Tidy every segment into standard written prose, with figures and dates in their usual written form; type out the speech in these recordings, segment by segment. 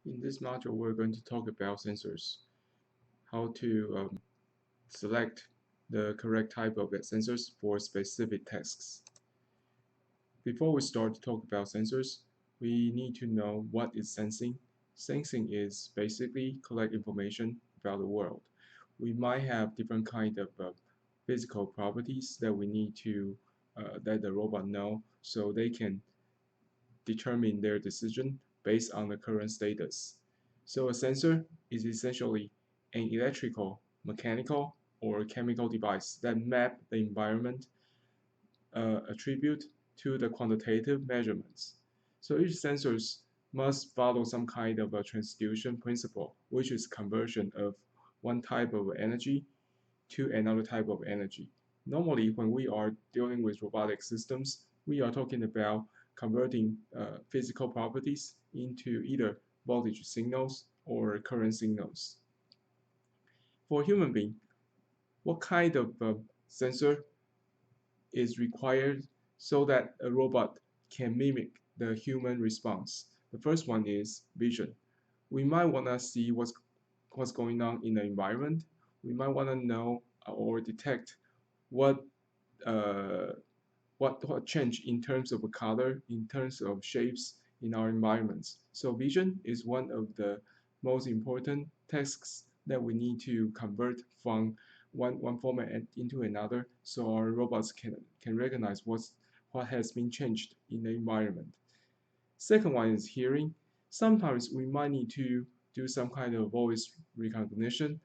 In this module, we're going to talk about sensors, how to select the correct type of sensors for specific tasks. Before we start to talk about sensors, we need to know what is sensing. Sensing is basically collect information about the world. We might have different kind of physical properties that we need to that the robot know so they can determine their decision based on the current status. So a sensor is essentially an electrical, mechanical, or chemical device that map the environment attribute to the quantitative measurements. So each sensors must follow some kind of a transduction principle, which is conversion of one type of energy to another type of energy. Normally, when we are dealing with robotic systems, we are talking about converting physical properties into either voltage signals or current signals. For a human being, what kind of sensor is required so that a robot can mimic the human response? The first one is vision. We might want to see what's going on in the environment. We might want to know or detect what uh, what change in terms of color, in terms of shapes in our environments. So vision is one of the most important tasks that we need to convert from one format into another, so our robots can recognize what has been changed in the environment. Second one is hearing. Sometimes we might need to do some kind of voice recognition.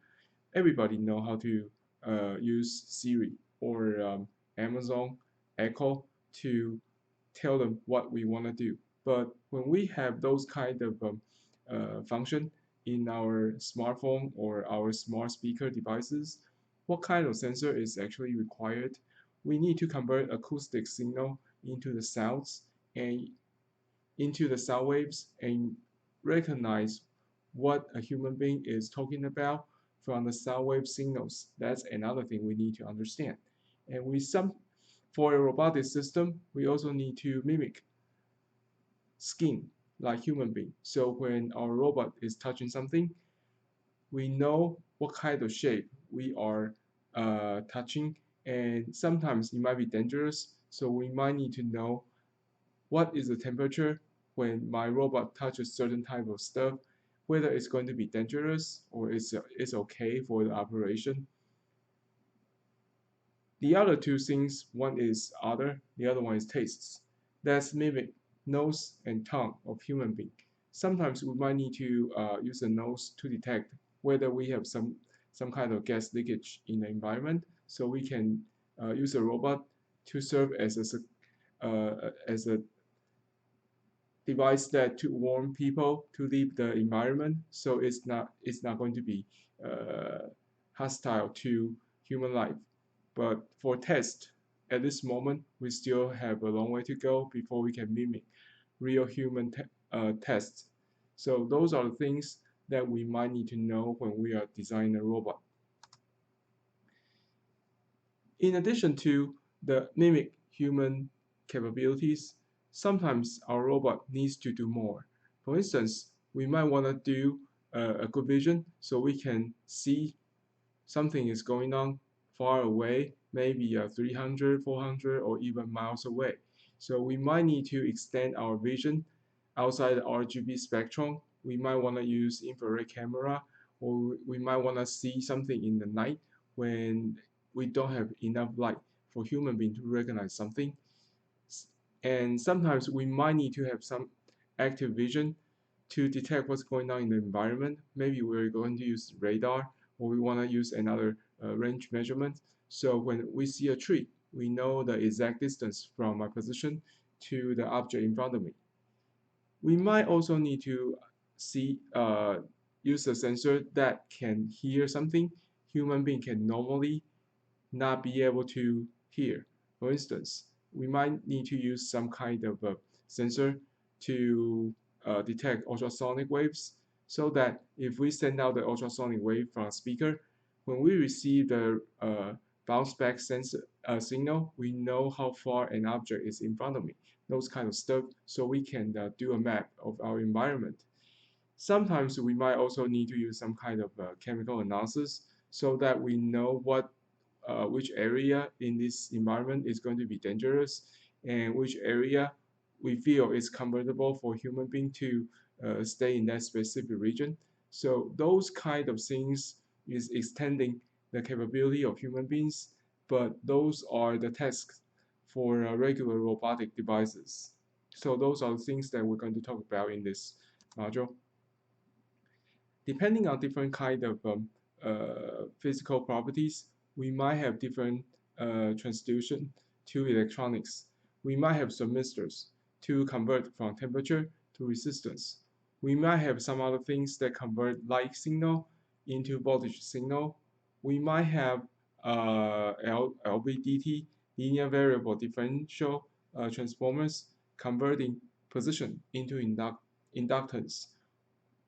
Everybody know how to use Siri or Amazon Echo to tell them what we want to do. But when we have those kind of function in our smartphone or our smart speaker devices, what kind of sensor is actually required? We need to convert acoustic signal into the sounds and into the sound waves and recognize what a human being is talking about from the sound wave signals. That's another thing we need to understand. And for a robotic system, we also need to mimic skin like human being. So when our robot is touching something, we know what kind of shape we are touching, and sometimes it might be dangerous. So we might need to know what is the temperature when my robot touches certain type of stuff, whether it's going to be dangerous or it's okay for the operation. The other two things, one is odor, the other one is tastes. That's mimic nose and tongue of human being. Sometimes we might need to use the nose to detect whether we have some kind of gas leakage in the environment, so we can use a robot to serve as a device that to warn people to leave the environment, so it's not going to be hostile to human life. But for test, at this moment, we still have a long way to go before we can mimic real human tests. So those are the things that we might need to know when we are designing a robot. In addition to the mimic human capabilities, sometimes our robot needs to do more. For instance, we might want to do a good vision so we can see something is going on far away, maybe 300, 400, or even miles away. So we might need to extend our vision outside the RGB spectrum. We might want to use infrared camera, or we might want to see something in the night when we don't have enough light for human being to recognize something. And sometimes we might need to have some active vision to detect what's going on in the environment. Maybe we're going to use radar, or we want to use another range measurement. So when we see a tree, we know the exact distance from my position to the object in front of me. We might also need to use a sensor that can hear something human being can normally not be able to hear. For instance, we might need to use some kind of a sensor to detect ultrasonic waves, so that if we send out the ultrasonic wave from a speaker, when we receive the bounce back signal, we know how far an object is in front of me, those kind of stuff, so we can do a map of our environment. Sometimes we might also need to use some kind of chemical analysis so that we know which area in this environment is going to be dangerous and which area we feel is comfortable for human being to stay in that specific region. So those kind of things is extending the capability of human beings, but those are the tasks for regular robotic devices. So those are the things that we're going to talk about in this module. Depending on different kind of physical properties, we might have different transduction to electronics. We might have submistors to convert from temperature to resistance. We might have some other things that convert light signal into voltage signal. We might have LVDT, linear variable differential transformers, converting position into inductance.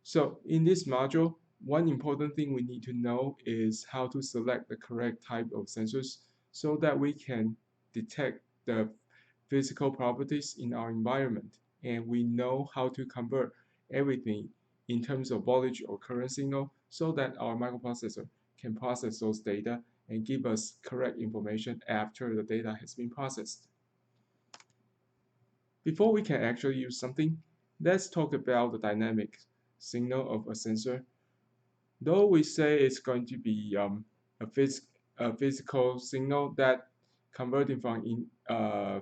So in this module, one important thing we need to know is how to select the correct type of sensors so that we can detect the physical properties in our environment, and we know how to convert everything in terms of voltage or current signal so that our microprocessor can process those data and give us correct information after the data has been processed. Before we can actually use something, let's talk about the dynamic signal of a sensor. Though we say it's going to be a, phys a physical signal that converting from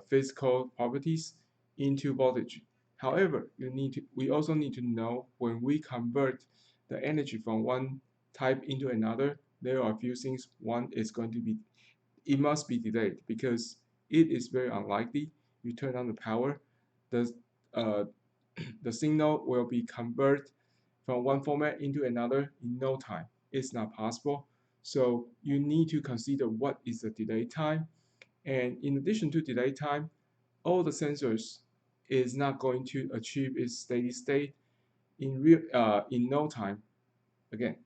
physical properties into voltage. However, we also need to know when we convert the energy from one type into another, there are a few things. One is going to be, it must be delayed because it is very unlikely you turn on the power, the, uh, the signal will be converted from one format into another in no time. It's not possible. So you need to consider what is the delay time. And in addition to delay time, all the sensors is not going to achieve its steady state in no time again.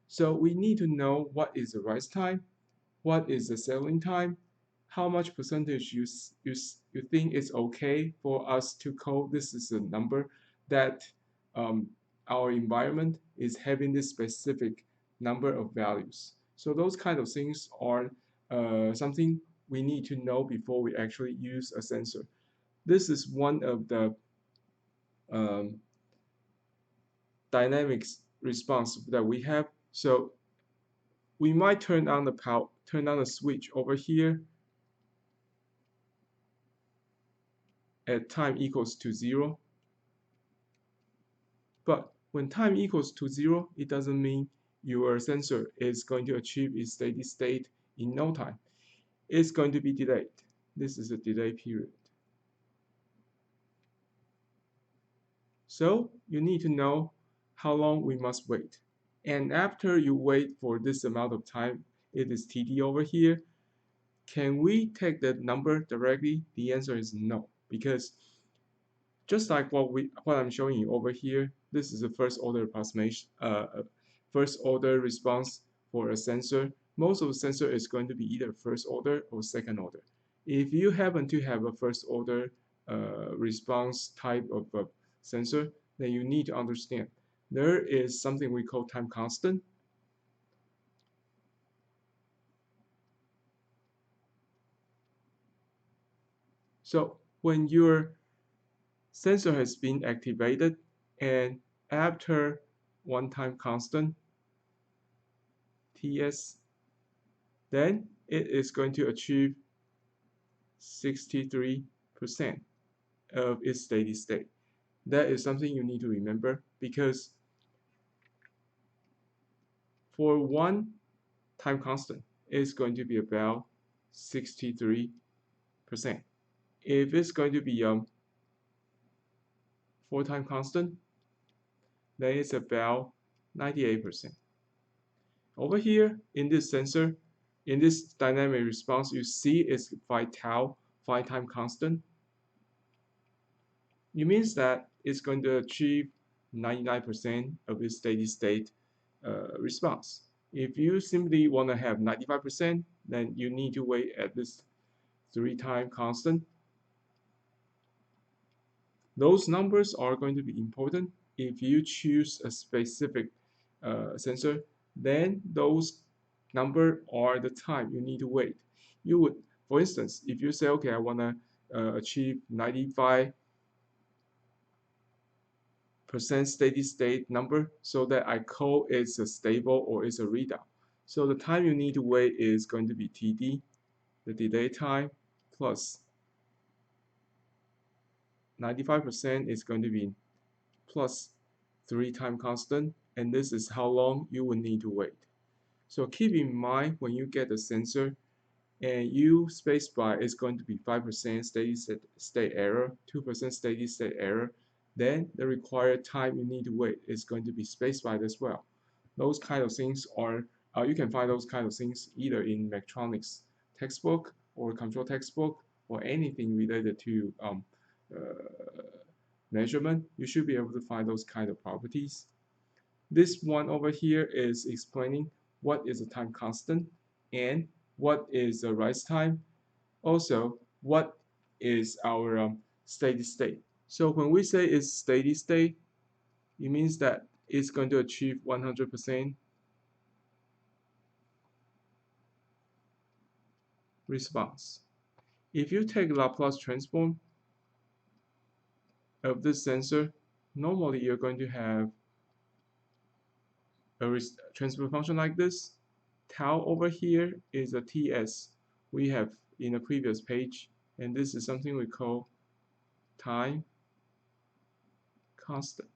So we need to know what is the rise time, what is the selling time, how much percentage you think is okay for us to call this is a number that um, our environment is having this specific number of values. So those kind of things are something we need to know before we actually use a sensor. This is one of the um, dynamics response that we have. So we might turn on the switch over here at time equals to 0. But when time equals to 0, it doesn't mean your sensor is going to achieve its steady state in no time. It's going to be delayed. This is a delay period. So you need to know how long we must wait. And after you wait for this amount of time, it is TD over here. Can we take the number directly? The answer is no, because just like what I'm showing you over here, this is a first order approximation, first order response for a sensor. Most of the sensor is going to be either first order or second order. If you happen to have a first order response type of sensor, then you need to understand there is something we call time constant. So when your sensor has been activated and after one time constant, Ts, then it is going to achieve 63% of its steady state. That is something you need to remember because for one time constant, it's going to be about 63%. If it's going to be four time constant, then it's about 98%. Over here in this sensor, in this dynamic response, you see it's phi tau, phi time constant. It means that it's going to achieve 99% of its steady state response. If you simply want to have 95%, then you need to wait at this 3-time constant. Those numbers are going to be important if you choose a specific sensor, then those number are the time you need to wait. You would, for instance, if you say, okay, I want to achieve 95% steady state number, so that I call it's a stable or it's a readout. So the time you need to wait is going to be TD, the delay time, plus 95% is going to be plus 3 time constant, and this is how long you will need to wait. So keep in mind when you get the sensor and you spacebar is going to be 5% steady state error, 2% steady state error, then the required time you need to wait is going to be spacebar as well. Those kind of things are, you can find those kind of things either in mechatronics textbook or control textbook or anything related to uh, measurement. You should be able to find those kind of properties. This one over here is explaining what is a time constant and what is the rise time. Also, what is our steady state. So when we say it's steady state, it means that it's going to achieve 100% response. If you take Laplace transform of this sensor, normally you're going to have a transfer function like this. Tau over here is a Ts we have in a previous page, and this is something we call time constant.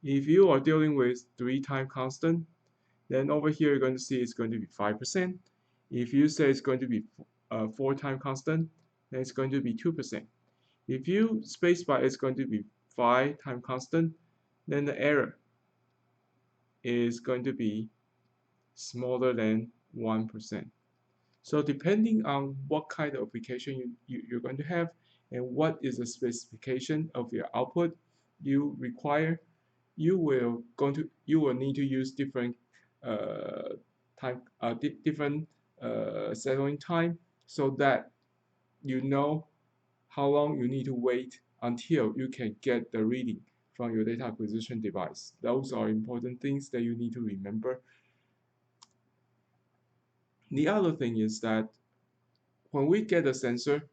If you are dealing with 3 time constant, then over here you're going to see it's going to be 5%. If you say it's going to be 4 time constant, then it's going to be 2%. If you spacebar it's going to be 5 time constant, then the error is going to be smaller than 1%. So depending on what kind of application you're going to have and what is the specification of your output you require, you will need to use different different settling time, so that you know how long you need to wait until you can get the reading from your data acquisition device. Those are important things that you need to remember. The other thing is that when we get a sensor,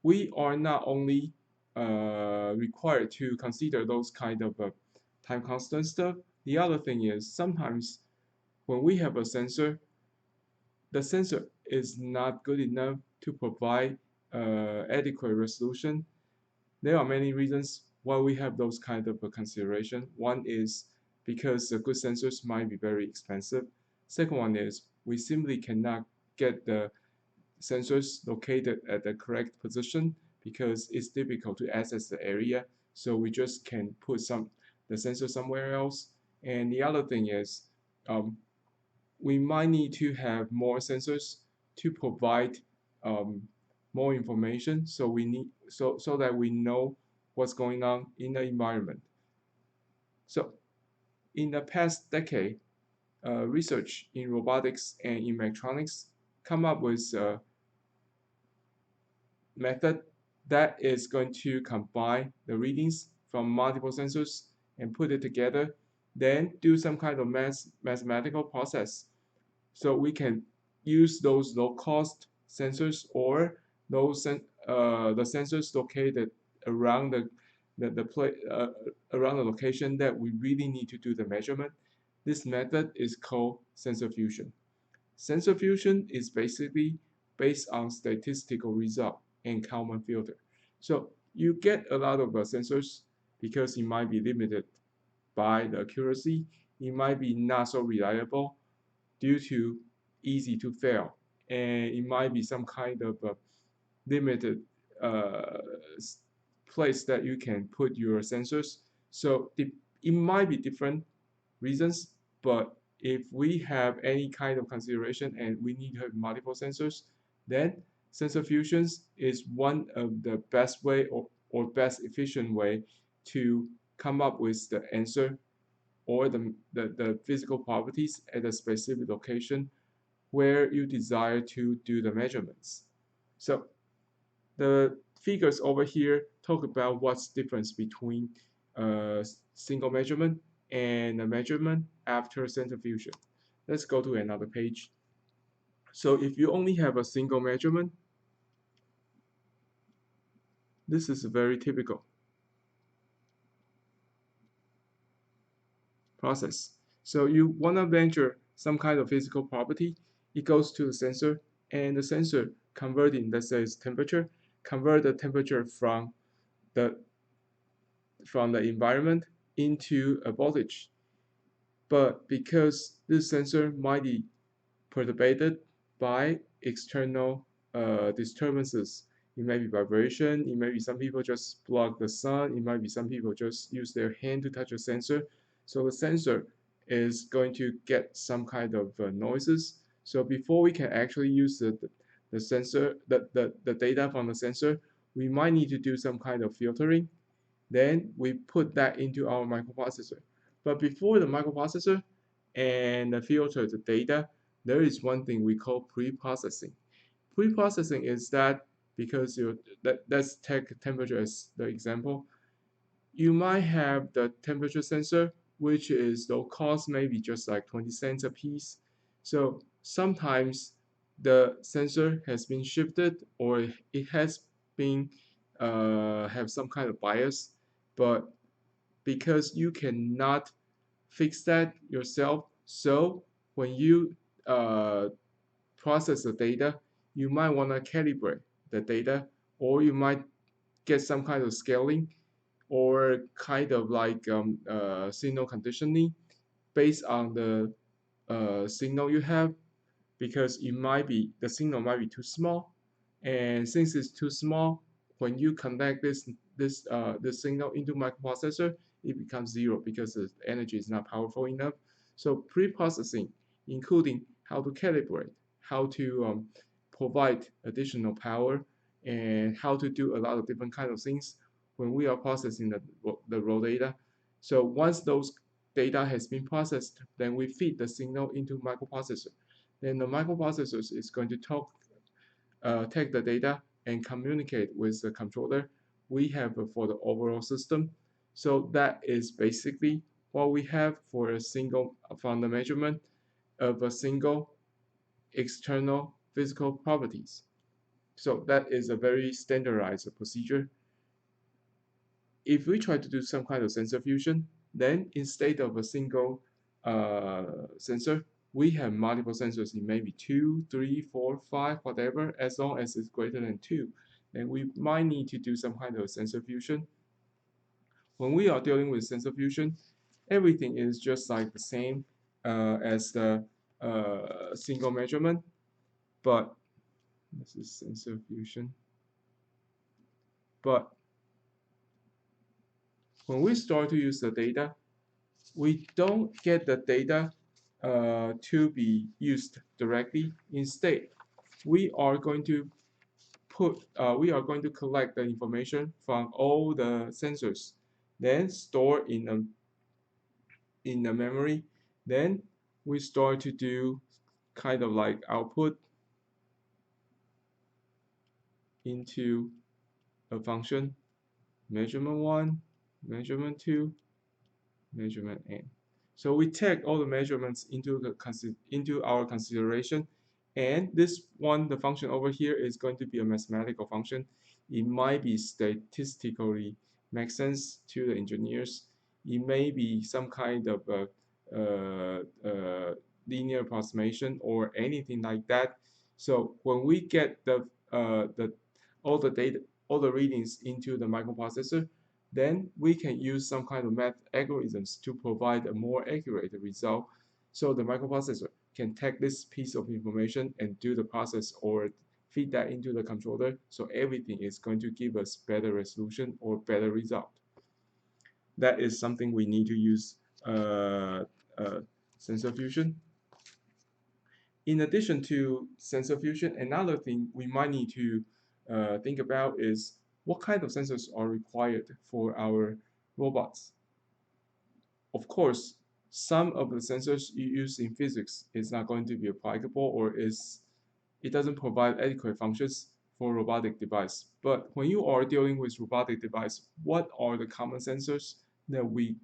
we are not only required to consider those kind of time constant stuff. The other thing is sometimes when we have a sensor, the sensor is not good enough to provide adequate resolution. There are many reasons why we have those kind of consideration. One is because the good sensors might be very expensive. Second one is we simply cannot get the sensors located at the correct position because it's difficult to access the area. So we just can put the sensor somewhere else. And the other thing is we might need to have more sensors to provide um, more information. So we need so that we know what's going on in the environment. So in the past decade, research in robotics and in mechatronics come up with method that is going to combine the readings from multiple sensors and put it together, then do some kind of mathematical process. So we can use those low-cost sensors or the sensors located around around the location that we really need to do the measurement. This method is called sensor fusion. Sensor fusion is basically based on statistical result and Kalman filter. So you get a lot of sensors because it might be limited by the accuracy. It might be not so reliable due to easy to fail, and it might be some kind of limited uh, place that you can put your sensors. So it might be different reasons, but if we have any kind of consideration and we need to have multiple sensors, then sensor fusions is one of the best way or best efficient way to come up with the answer or the physical properties at a specific location where you desire to do the measurements. So the figures over here talk about what's the difference between a single measurement and a measurement after centrifusion. Let's go to another page. So if you only have a single measurement, this is very typical process. So you want to measure some kind of physical property, it goes to the sensor, and the sensor converting, let's say it's temperature, convert the temperature the from the environment into a voltage. But because this sensor might be perturbated by external disturbances. It may be vibration, it may be some people just block the sun, it might be some people just use their hand to touch a sensor. So the sensor is going to get some kind of noises. So before we can actually use the sensor, the data from the sensor, we might need to do some kind of filtering. Then we put that into our microprocessor. But before the microprocessor and the filter the data, there is one thing we call pre-processing. Pre-processing is that because let's take temperature as the example. You might have the temperature sensor, which is low cost, maybe just like 20 cents a piece. So sometimes the sensor has been shifted or it has been have some kind of bias, but because you cannot fix that yourself, so when you uh, process the data, you might want to calibrate the data, or you might get some kind of scaling or kind of like signal conditioning based on the signal you have, because it might be the signal might be too small, and since it's too small, when you connect this signal into microprocessor, it becomes zero because the energy is not powerful enough. So pre-processing, including how to calibrate, how to provide additional power, and how to do a lot of different kind of things when we are processing the raw data. So once those data has been processed, then we feed the signal into microprocessor. Then the microprocessor is going to take the data and communicate with the controller we have for the overall system. So that is basically what we have for a single from the measurement of a single external physical properties. So that is a very standardized procedure. If we try to do some kind of sensor fusion, then instead of a single sensor, we have multiple sensors in maybe 2, 3, 4, 5, whatever, as long as it's greater than 2. Then we might need to do some kind of sensor fusion. When we are dealing with sensor fusion, everything is just like the same as the single measurement, but this is sensor fusion. But when we start to use the data, we don't get the data to be used directly. Instead, we are going to collect the information from all the sensors, then store in the memory. Then we start to do kind of like output into a function, measurement 1, measurement 2, measurement n. So we take all the measurements into our consideration, and this one, the function over here, is going to be a mathematical function. It might be statistically make sense to the engineers. It may be some kind of linear approximation or anything like that. So when we get the all the data, all the readings into the microprocessor, then we can use some kind of math algorithms to provide a more accurate result. So the microprocessor can take this piece of information and do the process or feed that into the controller. So everything is going to give us better resolution or better result. That is something we need to use sensor fusion. In addition to sensor fusion, another thing we might need to think about is what kind of sensors are required for our robots. Of course, some of the sensors you use in physics is not going to be applicable or it doesn't provide adequate functions for robotic device. But when you are dealing with robotic device, what are the common sensors that we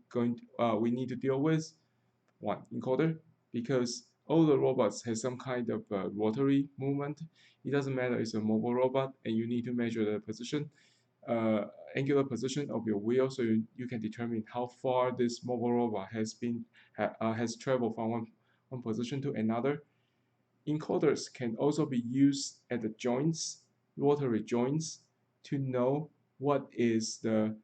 need to deal with? One, encoder, because all the robots have some kind of rotary movement. It doesn't matter, it's a mobile robot, and you need to measure the position, uh, angular position of your wheel, so you can determine how far this mobile robot has traveled from one position to another. Encoders can also be used at the joints, rotary joints, to know what is the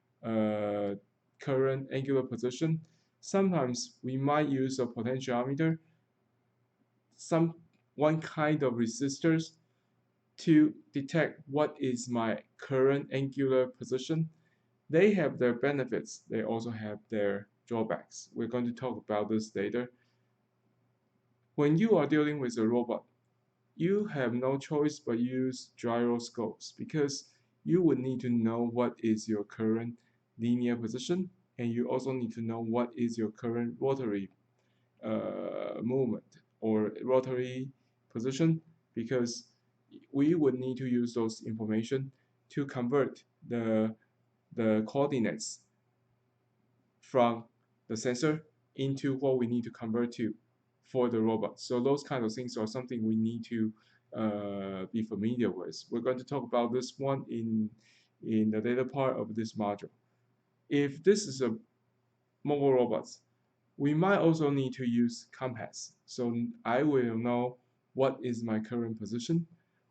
current angular position. Sometimes we might use a potentiometer, some one kind of resistors to detect what is my current angular position. They have their benefits. They also have their drawbacks. We're going to talk about this later. When you are dealing with a robot, you have no choice but use gyroscopes because you would need to know what is your current linear position, and you also need to know what is your current rotary movement or rotary position, because we would need to use those information to convert the coordinates from the sensor into what we need to convert to for the robot. So those kind of things are something we need to be familiar with. We're going to talk about this one in the later part of this module. If this is a mobile robot, we might also need to use compass. So I will know what is my current position.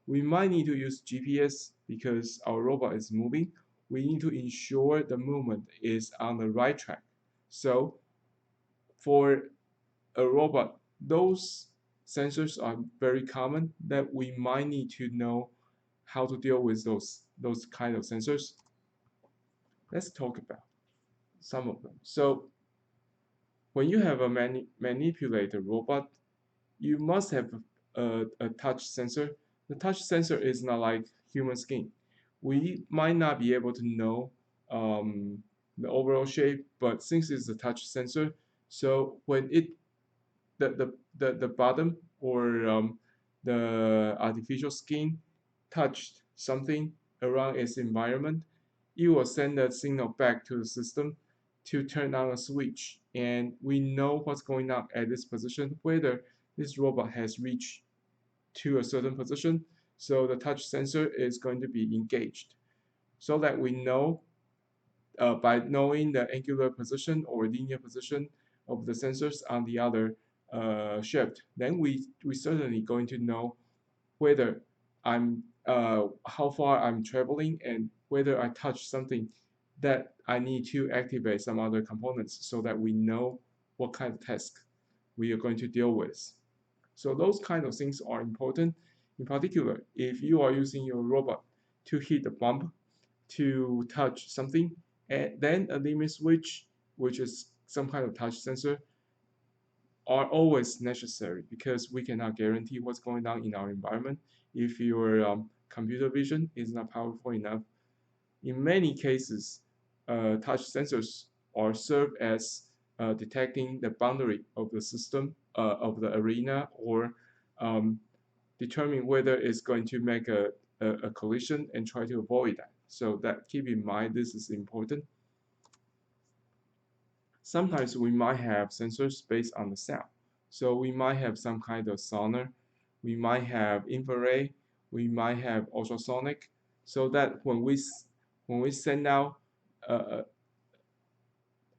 We might need to use GPS because our robot is moving. We need to ensure the movement is on the right track. So for a robot, those sensors are very common that we might need to know how to deal with those kind of sensors. Let's talk about some of them. So when you have a manipulator robot, you must have a touch sensor. The touch sensor is not like human skin. We might not be able to know the overall shape, but since it's a touch sensor, so when the bottom or the artificial skin touched something around its environment, it will send a signal back to the system to turn on a switch, and we know what's going on at this position, whether this robot has reached to a certain position. So the touch sensor is going to be engaged so that we know by knowing the angular position or linear position of the sensors on the other shift, then we certainly going to know whether I'm how far I'm traveling and whether I touch something that I need to activate some other components so that we know what kind of task we are going to deal with. So those kind of things are important. In particular, if you are using your robot to hit a bump, to touch something, and then a limit switch, which is some kind of touch sensor, are always necessary because we cannot guarantee what's going on in our environment if your computer vision is not powerful enough. In many cases, touch sensors are served as detecting the boundary of the system, of the arena, or determine whether it's going to make a collision and try to avoid that. So that keep in mind, this is important. Sometimes we might have sensors based on the sound. So we might have some kind of sonar, we might have infrared, we might have ultrasonic, so that when we send out a,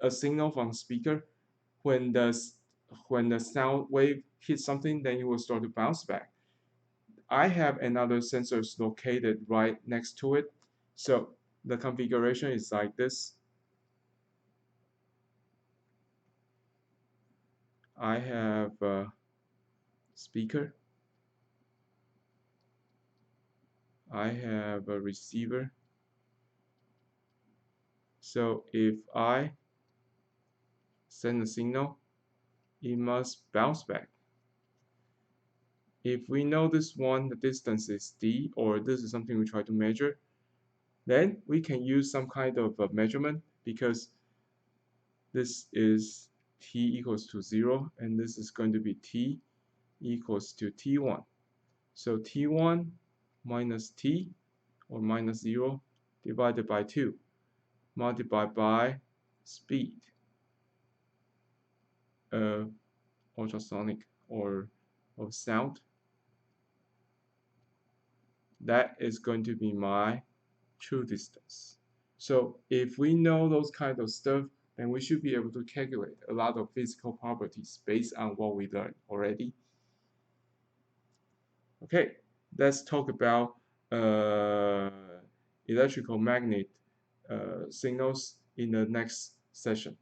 a signal from the speaker, when the sound wave hits something, then it will start to bounce back. I have another sensor located right next to it. So the configuration is like this. I have a speaker. I have a receiver. So if I send a signal, it must bounce back. If we know this one, the distance is d, or this is something we try to measure, then we can use some kind of a measurement because this is t equals to 0, and this is going to be t equals to t1. So t1 minus t or minus 0 divided by 2 multiplied by speed of ultrasonic or of sound. That is going to be my true distance. So if we know those kind of stuff, then we should be able to calculate a lot of physical properties based on what we learned already. Okay, let's talk about electrical magnet signals in the next session.